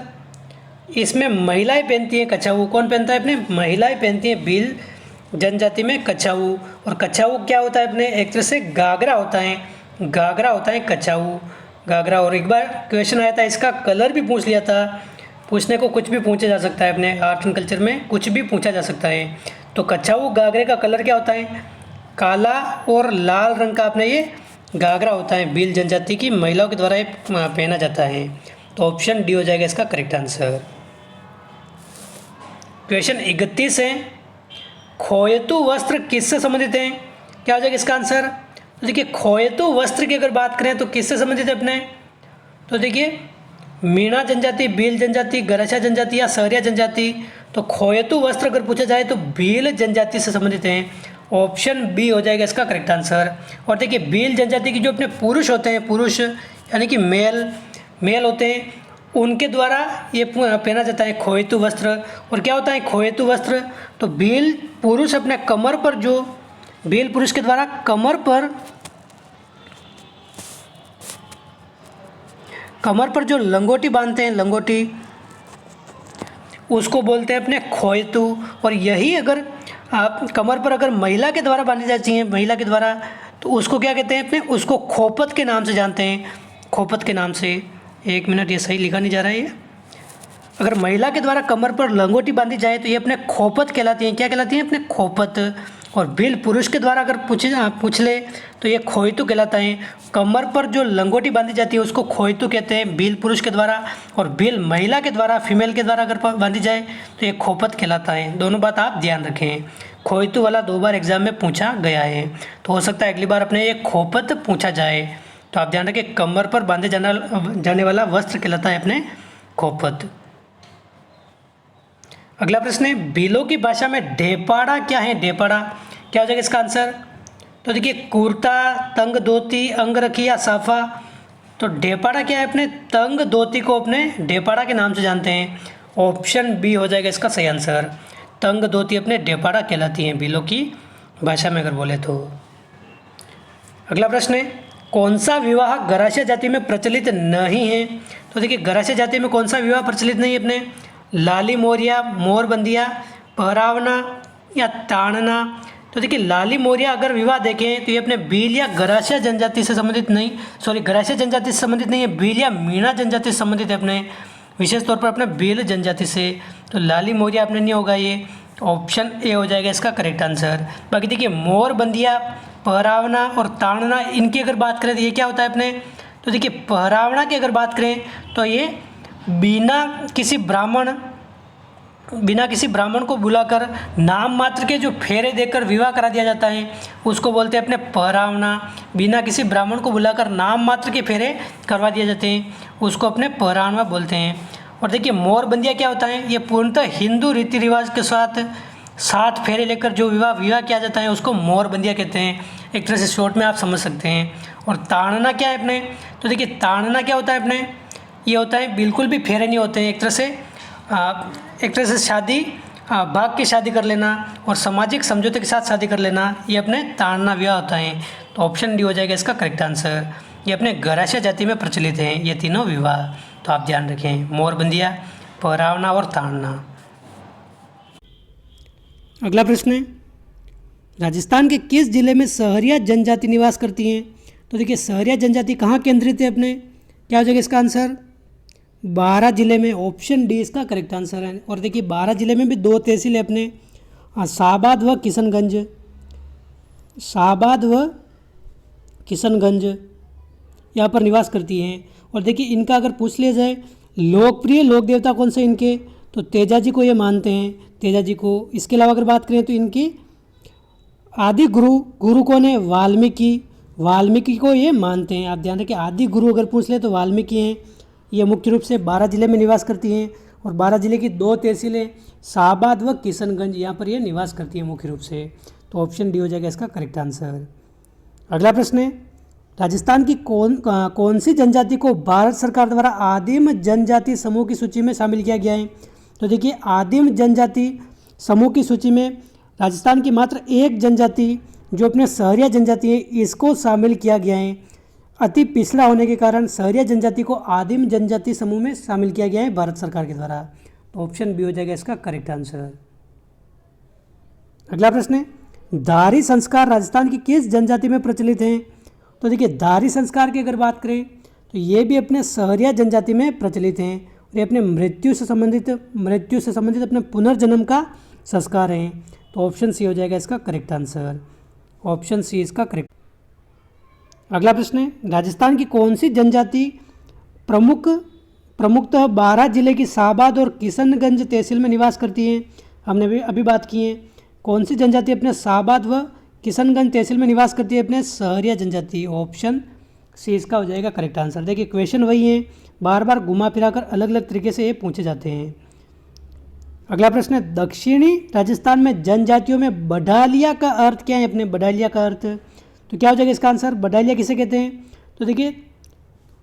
इसमें महिलाएं पहनती हैं कछावू। कौन पहनता है अपने, महिलाएं पहनती हैं भील जनजाति में कछावू। और कछावू क्या होता है अपने, एक तरह से घाघरा होता है कछावू, घाघरा। और एक बार क्वेश्चन आया था, इसका कलर भी पूछ लिया था। पूछने को कुछ भी पूछा जा सकता है, अपने आर्ट एंड कल्चर में कुछ भी पूछा जा सकता है। तो कछावू घाघरे का कलर क्या होता है, काला और लाल रंग का अपने ये घाघरा होता है। भील जनजाति की महिलाओं के द्वारा ये पहना जाता है। तो ऑप्शन डी हो जाएगा इसका करेक्ट आंसर। क्वेश्चन 31 है, खोयतू वस्त्र किससे संबंधित है, क्या हो जाएगा इसका आंसर। तो देखिए खोयतू वस्त्र की अगर बात करें तो किससे संबंधित है अपने, तो देखिए मीणा जनजाति, भील जनजाति, गरासिया जनजाति या सहरिया जनजाति। तो खोयतू वस्त्र अगर पूछा जाए तो भील जनजाति से संबंधित हैं। ऑप्शन बी हो जाएगा इसका करेक्ट आंसर। और देखिए भील जनजाति की जो अपने पुरुष होते हैं, पुरुष यानी कि मेल होते हैं, उनके द्वारा ये पहना जाता है खोयतू वस्त्र। और क्या होता है खोयतू वस्त्र, तो भील पुरुष अपने कमर पर जो भील पुरुष के द्वारा कमर पर जो लंगोटी बांधते हैं, लंगोटी, उसको बोलते हैं अपने खोयतू। और यही अगर आप कमर पर अगर महिला के द्वारा बांधी जाती हैं, महिला के द्वारा, तो उसको क्या कहते हैं अपने, उसको खोपत के नाम से जानते हैं, खोपत के नाम से। एक मिनट, ये सही लिखा नहीं जा रहा है ये। अगर महिला के द्वारा कमर पर लंगोटी बांधी जाए तो ये अपने खोपत कहलाती हैं। क्या कहलाती हैं अपने, खोपत। और भील पुरुष के द्वारा अगर पूछ ले तो ये खोयतू कहलाता है। कमर पर जो लंगोटी बांधी जाती है उसको खोयतू कहते हैं भील पुरुष के द्वारा, और भील महिला के द्वारा, फीमेल के द्वारा अगर बांधी जाए तो ये खोपत कहलाता है। दोनों बात आप ध्यान रखें। खोयतू वाला 2 बार एग्जाम में पूछा गया है, तो हो सकता है अगली बार अपने ये खोपत पूछा जाए। तो आप ध्यान रखें, कमर पर बांधे जाने वाला वस्त्र कहलाता है अपने खोपत। अगला प्रश्न है, भीलों की भाषा में ढेपाड़ा क्या है, ढेपाड़ा क्या हो जाएगा इसका आंसर। तो देखिए कुर्ता, तंग धोती, अंगरखी या साफा। तो ढेपाड़ा क्या है अपने, तंग धोती को अपने ढेपाड़ा के नाम से जानते हैं। ऑप्शन बी हो जाएगा इसका सही आंसर। तंग धोती अपने ढेपाड़ा कहलाती हैं भीलों की भाषा में अगर बोले तो। अगला प्रश्न है, कौन सा विवाह गरासिया जाति में प्रचलित नहीं है। तो देखिए गरासिया जाति में कौन सा विवाह प्रचलित नहीं है अपने, लाली मोरिया, मोरबंदिया, पहरावना या ताड़ना। तो देखिए लाली मोरिया अगर विवाह देखें तो ये अपने भील या गरासिया जनजाति से संबंधित नहीं, गरासिया जनजाति से संबंधित नहीं है, भील या मीणा जनजाति से संबंधित है अपने, विशेष तौर पर अपने भील जनजाति से। तो लाली मोरिया अपने नहीं होगा ये। ऑप्शन ए हो जाएगा इसका करेक्ट आंसर। बाकी देखिए मोरबंदिया, पहरावना और ताड़ना, इनकी अगर बात करें तो ये क्या होता है अपने, तो देखिए पहरावना की अगर बात करें तो ये बिना किसी ब्राह्मण बिना किसी ब्राह्मण को बुलाकर नाम मात्र के जो फेरे देकर विवाह करा दिया जाता है उसको बोलते हैं अपने पहरावना। बिना किसी ब्राह्मण को बुलाकर नाम मात्र के फेरे करवा दिए जाते हैं उसको अपने पहरावना बोलते हैं। और देखिए मोरबंदिया क्या होता है, ये पूर्णतः हिंदू रीति रिवाज के साथ 7 फेरे लेकर जो विवाह किया जाता है उसको मोरबंदिया कहते हैं। एक तरह से शॉर्ट में आप समझ सकते हैं। और ताड़ना क्या है अपने, तो देखिए ताड़ना क्या होता है अपने, ये होता है बिल्कुल भी फेरे नहीं होते हैं, एक तरह से शादी भाग के शादी कर लेना और सामाजिक समझौते के साथ शादी कर लेना, ये अपने ताड़ना विवाह होता है। तो ऑप्शन डी हो जाएगा इसका करेक्ट आंसर। ये अपने गरासिया जाति में प्रचलित हैं ये तीनों विवाह, तो आप ध्यान रखें मोरबंदिया, पहरावना और ताड़ना। अगला प्रश्न है, राजस्थान के किस जिले में सहरिया जनजाति निवास करती हैं? तो देखिए सहरिया जनजाति कहाँ केंद्रित है अपने, क्या हो जाएगा इसका आंसर, 12 जिले में। ऑप्शन डी इसका करेक्ट आंसर है। और देखिए 12 जिले में भी 2 तहसील है अपने, शाहबाद व किशनगंज, शाहबाद व किशनगंज यहाँ पर निवास करती हैं। और देखिए इनका अगर पूछ लिया जाए लोकप्रिय लोक देवता कौन से इनके, तो तेजा जी को ये मानते हैं, तेजा जी को। इसके अलावा अगर बात करें तो इनकी आदि गुरु कौन है, वाल्मीकि को ये मानते हैं। आप ध्यान रखें आदि गुरु अगर पूछ ले तो वाल्मीकि हैं। ये मुख्य रूप से 12 जिले में निवास करती हैं और 12 जिले की 2 तहसीलें शाहबाद व किशनगंज यहाँ पर ये निवास करती हैं मुख्य रूप से। तो ऑप्शन डी हो जाएगा इसका करेक्ट आंसर। अगला प्रश्न है, राजस्थान की कौन सी जनजाति को भारत सरकार द्वारा आदिम जनजाति समूह की सूची में शामिल किया गया है? तो देखिए आदिम जनजाति समूह की सूची में राजस्थान की मात्र एक जनजाति जो अपने सहरिया जनजाति है इसको शामिल किया गया है। अति पिछड़ा होने के कारण सहरिया जनजाति को आदिम जनजाति समूह में शामिल किया गया है भारत सरकार के द्वारा। तो ऑप्शन बी हो जाएगा इसका करेक्ट आंसर। अगला प्रश्न है, दारी संस्कार राजस्थान की किस जनजाति में प्रचलित हैं? तो देखिए दारी संस्कार की अगर बात करें तो ये भी अपने सहरिया जनजाति में प्रचलित हैं और ये अपने मृत्यु से संबंधित अपने पुनर्जन्म का संस्कार हैं। तो ऑप्शन सी हो जाएगा इसका करेक्ट आंसर। ऑप्शन सी इसका करेक्ट। अगला प्रश्न है, राजस्थान की कौन सी जनजाति प्रमुखतः 12 जिले की शाहबाद और किशनगंज तहसील में निवास करती है? हमने अभी बात की है। कौन सी जनजाति अपने शाहबाद व किशनगंज तहसील में निवास करती है? अपने सहरिया जनजाति। ऑप्शन सी इसका हो जाएगा करेक्ट आंसर। देखिए क्वेश्चन वही है, बार बार घुमा फिरा कर अलग अलग तरीके से ये पूछे जाते हैं। अगला प्रश्न है, दक्षिणी राजस्थान में जनजातियों में बडालिया का अर्थ क्या है? अपने बडालिया का अर्थ तो क्या हो जाएगा इसका आंसर, बडालिया किसे कहते हैं? तो देखिए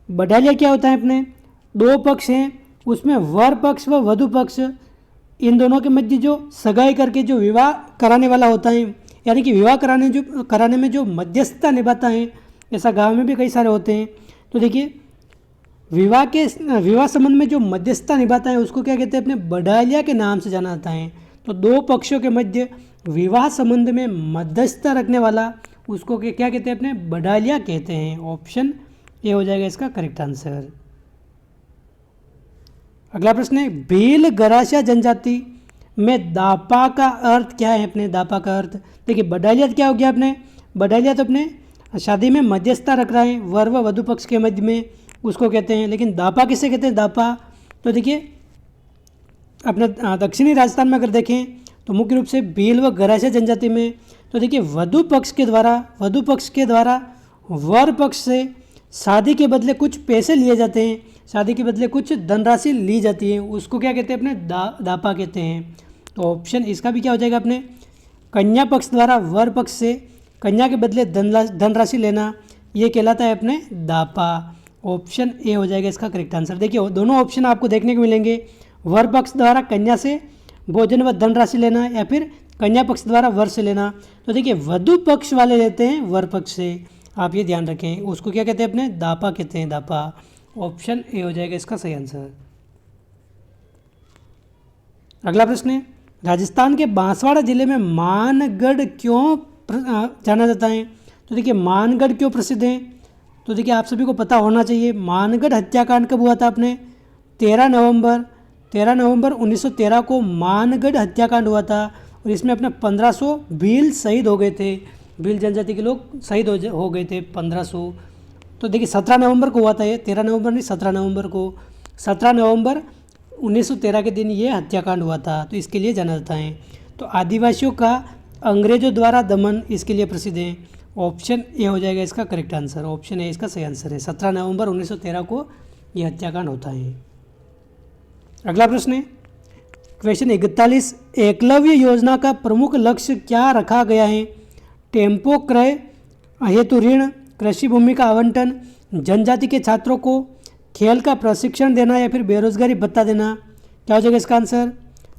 बडालिया क्या होता है, अपने 2 पक्ष हैं उसमें वर पक्ष व वधु पक्ष, इन दोनों के मध्य जो सगाई करके जो विवाह कराने वाला होता है, यानी कि विवाह कराने में जो मध्यस्थता निभाता है, ऐसा गांव में भी कई सारे होते हैं। तो देखिए विवाह संबंध में जो मध्यस्थता निभाता है उसको क्या कहते हैं, अपने बडालिया के नाम से जाना जाता है। तो 2 पक्षों के मध्य विवाह संबंध में मध्यस्थता रखने वाला उसको क्या कहते हैं, अपने बडालिया कहते हैं। ऑप्शन ए हो जाएगा इसका करेक्ट आंसर। अगला प्रश्न है, भील गरासिया जनजाति में दापा का अर्थ क्या है? अपने दापा का अर्थ देखिए बडालिया क्या हो गया, अपने बडालिया तो अपने शादी में मध्यस्थता रख रहा है वर व वधु पक्ष के मध्य में, उसको कहते हैं। लेकिन दापा किसे कहते हैं? दापा तो देखिए अपने दक्षिणी राजस्थान में अगर देखें तो मुख्य रूप से भील व गरासिया जनजाति में तो देखिए वधु पक्ष के द्वारा वर पक्ष से शादी के बदले कुछ पैसे लिए जाते हैं, शादी के बदले कुछ धनराशि ली जाती है, उसको क्या कहते हैं, अपने दापा कहते हैं। तो ऑप्शन इसका भी क्या हो जाएगा, अपने कन्या पक्ष द्वारा वर पक्ष से कन्या के बदले धनराशि लेना, ये कहलाता है अपने दापा। ऑप्शन ए हो जाएगा इसका करेक्ट आंसर। देखिए दोनों ऑप्शन आपको देखने को मिलेंगे, वर पक्ष द्वारा कन्या से भोजन व धनराशि लेना या फिर कन्या पक्ष द्वारा वर से लेना। तो देखिए वधु पक्ष वाले लेते हैं वर पक्ष से, आप ये ध्यान रखें, उसको क्या कहते हैं, अपने दापा कहते हैं, दापा। ऑप्शन ए हो जाएगा इसका सही आंसर। अगला प्रश्न है, राजस्थान के बांसवाड़ा जिले में मानगढ़ क्यों जाना जाता है? तो देखिए मानगढ़ क्यों प्रसिद्ध है? तो देखिए आप सभी को पता होना चाहिए, मानगढ़ हत्याकांड कब हुआ था? अपने 13 नवंबर 1913 को मानगढ़ हत्याकांड हुआ था और इसमें अपने 1500 भील शहीद हो गए थे, भील जनजाति के लोग शहीद हो गए थे 1500। तो देखिए 17 नवंबर को हुआ था ये, 13 नवंबर नहीं 17 नवंबर को, 17 नवंबर 1913 के दिन ये हत्याकांड हुआ था, तो इसके लिए जाना जाता है। तो आदिवासियों का अंग्रेजों द्वारा दमन इसके लिए प्रसिद्ध है। ऑप्शन ए हो जाएगा इसका करेक्ट आंसर, ऑप्शन ए इसका सही आंसर है। 17 नवंबर 1913 को यह हत्याकांड होता है। अगला प्रश्न है क्वेश्चन 41, एकलव्य योजना का प्रमुख लक्ष्य क्या रखा गया है? टेम्पो क्रय हेतु ऋण, कृषि भूमि का आवंटन, जनजाति के छात्रों को खेल का प्रशिक्षण देना या फिर बेरोजगारी भत्ता देना। क्या हो जाएगा इसका आंसर?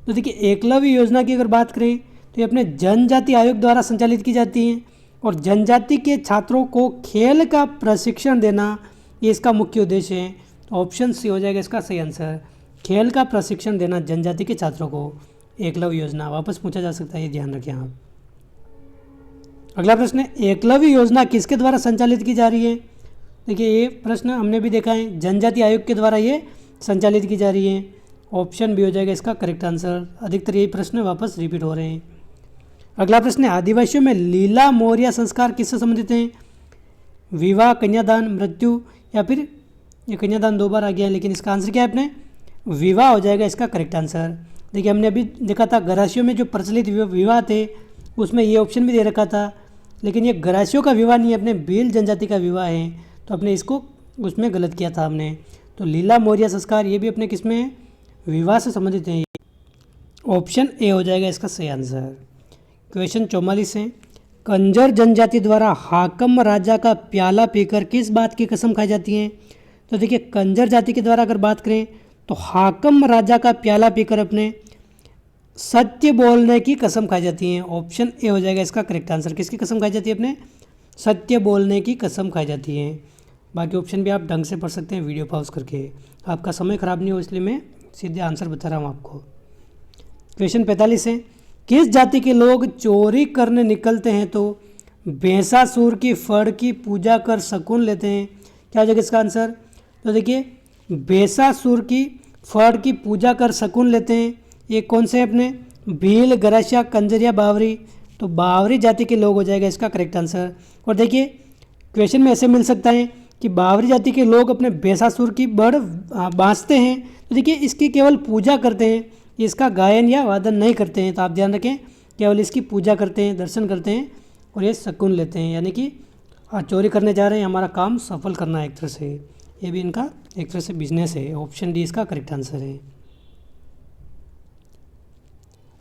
तो देखिए एकलव्य योजना की अगर बात करें तो ये अपने जनजाति आयोग द्वारा संचालित की जाती है और जनजाति के छात्रों को खेल का प्रशिक्षण देना ये इसका मुख्य उद्देश्य है। तो ऑप्शन सी हो जाएगा इसका सही आंसर, खेल का प्रशिक्षण देना जनजाति के छात्रों को, एकलव्य योजना। वापस पूछा जा सकता है, ये ध्यान रखें आप। अगला प्रश्न है एकलव्य योजना किसके द्वारा संचालित की जा रही है? देखिए ये प्रश्न हमने भी देखा है, जनजाति आयोग के द्वारा ये संचालित की जा रही है। ऑप्शन बी हो जाएगा इसका करेक्ट आंसर। अधिकतर यही प्रश्न वापस रिपीट हो रहे हैं। अगला प्रश्न है आदिवासियों में लीला मोरिया संस्कार किससे संबंधित हैं? विवाह, कन्यादान, मृत्यु या फिर ये कन्यादान 2 बार आ गया है, लेकिन इसका आंसर क्या है अपने? विवाह हो जाएगा इसका करेक्ट आंसर। देखिए हमने अभी देखा था गरासियों में जो प्रचलित विवाह थे उसमें ये ऑप्शन भी दे रखा था, लेकिन ये गरासियों का विवाह नहीं है, अपने भील जनजाति का विवाह है, तो अपने इसको उसमें गलत किया था हमने। तो लीला मोरिया संस्कार ये भी अपने किस में है? विवाह से संबंधित है। ऑप्शन ए हो जाएगा इसका सही आंसर। क्वेश्चन 44 है कंजर जनजाति द्वारा हाकम राजा का प्याला पीकर किस बात की कसम खाई जाती है? तो देखिए कंजर जाति के द्वारा अगर बात करें तो हाकम राजा का प्याला पीकर अपने सत्य बोलने की कसम खाई जाती है। ऑप्शन ए हो जाएगा इसका करेक्ट आंसर। किसकी कसम खाई जाती है? अपने सत्य बोलने की कसम खाई जाती है। बाकी ऑप्शन भी आप ढंग से पढ़ सकते हैं वीडियो पॉज करके, आपका समय खराब नहीं हो इसलिए मैं सीधे आंसर बता रहा हूँ आपको। क्वेश्चन 45 है किस जाति के लोग चोरी करने निकलते हैं तो भैंसासुर की फड़ की पूजा कर शकुन लेते हैं? क्या हो जाएगा इसका आंसर? तो देखिए भैंसासुर की फड़ की पूजा कर शकुन लेते हैं, ये कौन से अपने? भील, गरासिया, कंजरिया, बावरी। तो बावरी जाति के लोग हो जाएगा इसका करेक्ट आंसर। और देखिए क्वेश्चन में ऐसे मिल सकता है कि बावरी जाति के लोग अपने भैंसासुर की बड़ बाँचते हैं, तो देखिए इसकी केवल पूजा करते हैं, इसका गायन या वादन नहीं करते हैं। तो आप ध्यान रखें केवल इसकी पूजा करते हैं, दर्शन करते हैं और ये शकुन लेते हैं, यानी कि चोरी करने जा रहे हैं, हमारा काम सफल करना है एक तरह से, ये भी इनका एक तरह से बिजनेस है। ऑप्शन डी इसका करेक्ट आंसर है।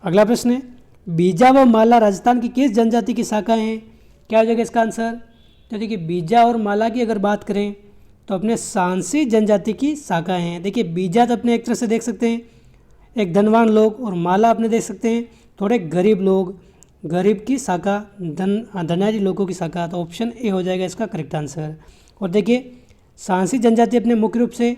अगला प्रश्न है बीजा व माला राजस्थान की किस जनजाति की शाखा हैं? क्या हो जाएगा इसका आंसर? तो देखिए बीजा और माला की अगर बात करें तो अपने सांसी जनजाति की शाखा हैं। देखिए बीजा तो अपने एक तरह से देख सकते हैं एक धनवान लोग, और माला अपने देख सकते हैं थोड़े गरीब लोग, गरीब की शाखा, धनारी लोगों की शाखा। तो ऑप्शन ए हो जाएगा इसका करेक्ट आंसर। और देखिए सांसी जनजाति अपने मुख्य रूप से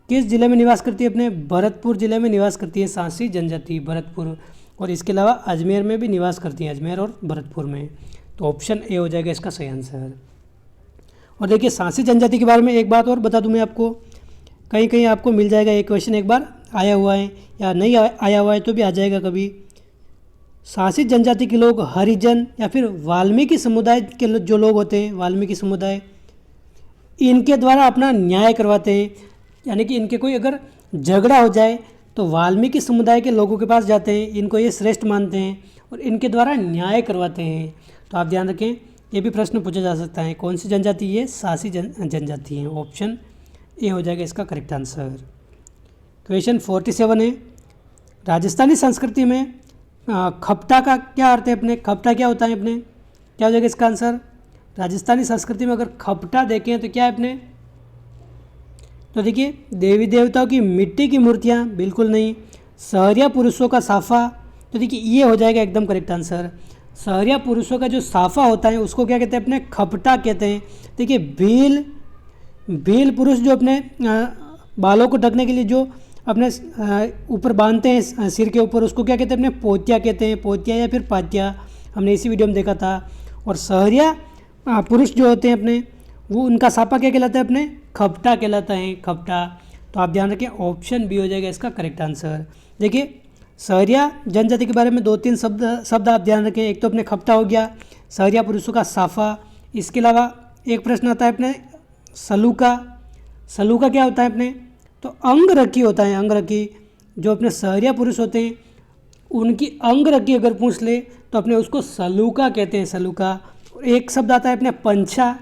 किस जिले में निवास करती है? अपने भरतपुर जिले में निवास करती है सांसी जनजाति, भरतपुर। और इसके अलावा अजमेर में भी निवास करती है, अजमेर और भरतपुर में। तो ऑप्शन ए हो जाएगा इसका सही आंसर। और देखिए सांसी जनजाति के बारे में एक बात और बता दूं मैं आपको, कहीं कहीं आपको मिल जाएगा ये क्वेश्चन, एक बार आया हुआ है या नहीं आया हुआ है तो भी आ जाएगा कभी। सांसी जनजाति के लोग हरिजन या फिर वाल्मीकि समुदाय के जो लोग होते हैं, वाल्मीकि समुदाय, इनके द्वारा अपना न्याय करवाते हैं, यानी कि इनके कोई अगर झगड़ा हो जाए तो वाल्मीकि समुदाय के लोगों के पास जाते हैं, इनको ये श्रेष्ठ मानते हैं और इनके द्वारा न्याय करवाते हैं। तो आप ध्यान रखें ये भी प्रश्न पूछा जा सकता है, कौन सी जनजाति ये? सांसी जनजाति है। ऑप्शन ए हो जाएगा इसका करेक्ट आंसर। क्वेश्चन 47 है राजस्थानी संस्कृति में खपटा का क्या अर्थ है? अपने खपटा क्या होता है अपने? क्या हो जाएगा इसका आंसर? राजस्थानी संस्कृति में अगर खपटा देखें तो क्या है अपने? तो देखिए देवी देवताओं की मिट्टी की मूर्तियाँ, बिल्कुल नहीं। सहरिया पुरुषों का साफा, तो देखिए ये हो जाएगा एकदम करेक्ट आंसर। सहरिया पुरुषों का जो साफा होता है उसको क्या कहते हैं? अपने खपटा कहते हैं। देखिए भील पुरुष जो अपने बालों को ढकने के लिए जो अपने ऊपर बांधते हैं सिर के ऊपर, उसको क्या कहते हैं? अपने पोतिया कहते हैं, पोतिया या फिर पातिया, हमने इसी वीडियो में देखा था। और सहरिया पुरुष जो होते हैं अपने, वो उनका सापा क्या कहलाता है? अपने खपटा कहलाता है, खपटा। तो आप ध्यान रखें ऑप्शन बी हो जाएगा इसका करेक्ट आंसर। देखिए सहरिया जनजाति के बारे में 2-3 शब्द आप ध्यान रखें। एक तो अपने खपटा हो गया, सहरिया पुरुषों का साफा, इसके अलावा एक प्रश्न आता है अपने सलूका। सलूका क्या होता है अपने? तो अंग रखी होता है, अंग रखी। जो अपने सहरिया पुरुष होते हैं उनकी अंग रखी अगर पूछ ले तो अपने उसको सलूका कहते हैं, सलूका। और एक शब्द आता है अपने पंछा,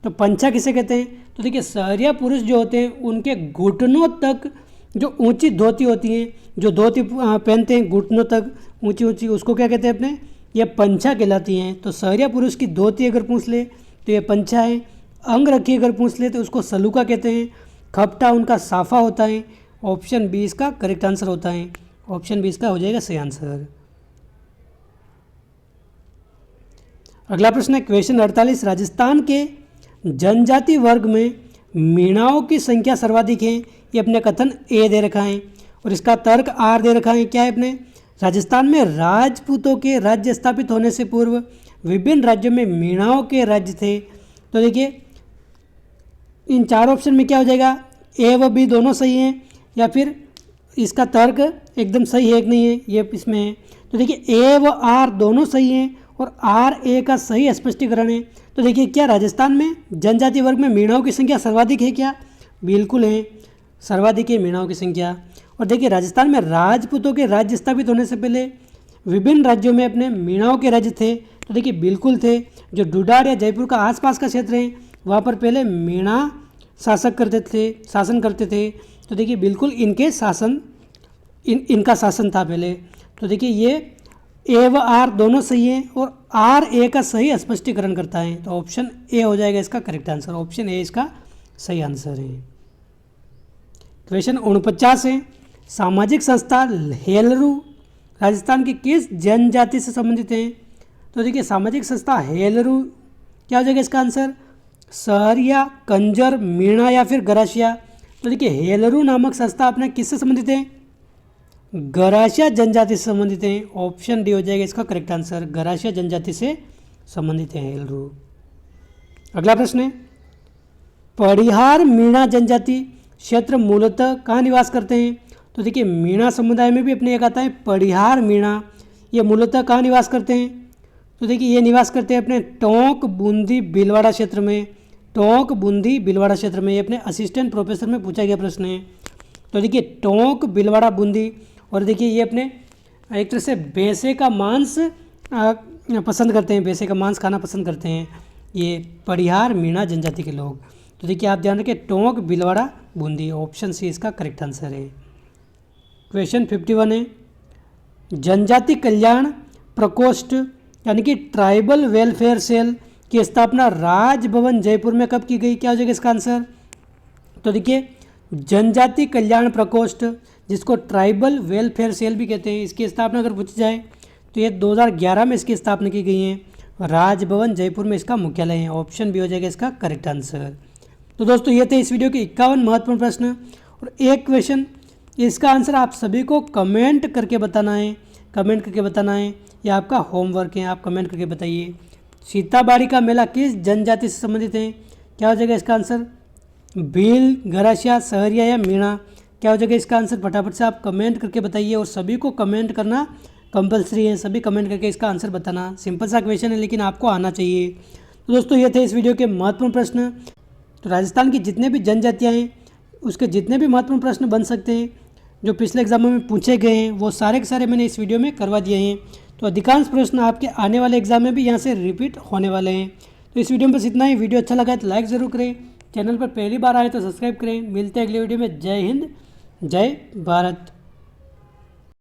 तो पंछा किसे कहते हैं? तो देखिए सहरिया पुरुष जो होते हैं उनके घुटनों तक जो ऊंची धोती होती हैं, जो धोती पहनते हैं घुटनों तक ऊंची ऊंची, उसको क्या कहते हैं अपने? ये पंछा कहलाती हैं। तो सहरिया पुरुष की धोती अगर पूछ ले तो ये पंछा है। अंग रखी अगर पूछ ले तो उसको सलूका कहते हैं। खपटा उनका साफा होता है। ऑप्शन बी इसका करेक्ट आंसर होता है। ऑप्शन बी इसका हो जाएगा सही आंसर। अगला प्रश्न है क्वेश्चन 48। राजस्थान के जनजाति वर्ग में मीणाओं की संख्या सर्वाधिक है, ये अपने कथन ए दे रखा है और इसका तर्क आर दे रखा है। क्या है अपने? राजस्थान में राजपूतों के राज्य स्थापित होने से पूर्व विभिन्न राज्यों में मीणाओं के राज्य थे। तो देखिए इन चार ऑप्शन में क्या हो जाएगा? ए व बी दोनों सही हैं या फिर इसका तर्क एकदम सही है कि नहीं है, ये इसमें है। तो देखिए ए व आर दोनों सही हैं और आर ए का सही स्पष्टीकरण है। तो देखिए क्या राजस्थान में जनजाति वर्ग में मीणाओं की संख्या सर्वाधिक है क्या? बिल्कुल है, सर्वाधिक है मीणाओं की संख्या। और देखिए राजस्थान में राजपूतों के राज्य स्थापित होने से पहले विभिन्न राज्यों में अपने मीणाओं के राज्य थे। तो देखिए बिल्कुल थे। जो डुडार या जयपुर का आसपास का क्षेत्र है वहाँ पर पहले मीणा शासन करते थे। तो देखिए बिल्कुल इनके शासन इनका शासन था पहले। तो देखिए ये ए व आर दोनों सही हैं और आर ए का सही स्पष्टीकरण करता है। तो ऑप्शन ए हो जाएगा इसका करेक्ट आंसर। ऑप्शन ए इसका सही आंसर है। क्वेश्चन 49 है सामाजिक संस्था हेलरू राजस्थान की किस जनजाति से संबंधित है? तो देखिए सामाजिक संस्था हेलरू क्या हो जाएगा इसका आंसर? सहरिया, कंजर, मीणा या फिर गरासिया। तो देखिए हेलरू नामक संस्था अपने किससे संबंधित है? गरासिया जनजाति से संबंधित है। ऑप्शन डी हो जाएगा इसका करेक्ट आंसर। गरासिया जनजाति से संबंधित है हेलरू। अगला प्रश्न है पड़िहार मीणा जनजाति क्षेत्र मूलतः कहाँ निवास करते हैं? तो देखिए मीणा समुदाय में भी अपने एक आता है पड़िहार मीणा। ये मूलतः कहाँ निवास करते हैं? तो देखिए ये निवास करते हैं अपने टोंक बूंदी भीलवाड़ा क्षेत्र में। टोंक बूंदी भीलवाड़ा क्षेत्र में ये अपने असिस्टेंट प्रोफेसर में पूछा गया प्रश्न है। तो देखिए टोंक भीलवाड़ा बूंदी। और देखिए ये अपने एक तरह से भैंसे का मांस पसंद करते हैं, भैंसे का मांस खाना पसंद करते हैं ये पड़िहार मीणा जनजाति के लोग। तो देखिए आप ध्यान रखें टोंक भीलवाड़ा बूंदी। ऑप्शन सी इसका करेक्ट आंसर है। क्वेश्चन 51 है जनजाति कल्याण प्रकोष्ठ यानी कि ट्राइबल वेलफेयर सेल की स्थापना राजभवन जयपुर में कब की गई? क्या हो जाएगा इसका आंसर? तो देखिए जनजाति कल्याण प्रकोष्ठ जिसको ट्राइबल वेलफेयर सेल भी कहते हैं, इसकी स्थापना अगर पूछी जाए तो ये 2011 में इसकी स्थापना की गई है। राजभवन जयपुर में इसका मुख्यालय है। ऑप्शन बी हो जाएगा इसका करेक्ट आंसर। तो दोस्तों ये थे इस वीडियो के 51 महत्वपूर्ण प्रश्न और एक क्वेश्चन। इसका आंसर आप सभी को कमेंट करके बताना है, कमेंट करके बताना है। ये आपका होमवर्क है, आप कमेंट करके बताइए सीताबाड़ी का मेला किस जनजाति से संबंधित है? क्या हो जाएगा इसका आंसर? भील, गरासिया, सहरिया या मीणा? क्या हो जाएगा इसका आंसर? फटाफट से आप कमेंट करके बताइए और सभी को कमेंट करना कंपलसरी है। सभी कमेंट करके इसका आंसर बताना। सिंपल सा क्वेश्चन है लेकिन आपको आना चाहिए। तो दोस्तों ये थे इस वीडियो के महत्वपूर्ण प्रश्न। तो राजस्थान की जितने भी जनजातियाँ हैं उसके जितने भी महत्वपूर्ण प्रश्न बन सकते हैं जो पिछले एग्जामों में पूछे गए हैं वो सारे के सारे मैंने इस वीडियो में करवा दिए हैं। तो अधिकांश प्रश्न आपके आने वाले एग्जाम में भी यहाँ से रिपीट होने वाले हैं। तो इस वीडियो में बस इतना ही। वीडियो अच्छा लगा है तो लाइक ज़रूर करें, चैनल पर पहली बार आए तो सब्सक्राइब करें। मिलते हैं अगले वीडियो में। जय हिंद, जय भारत।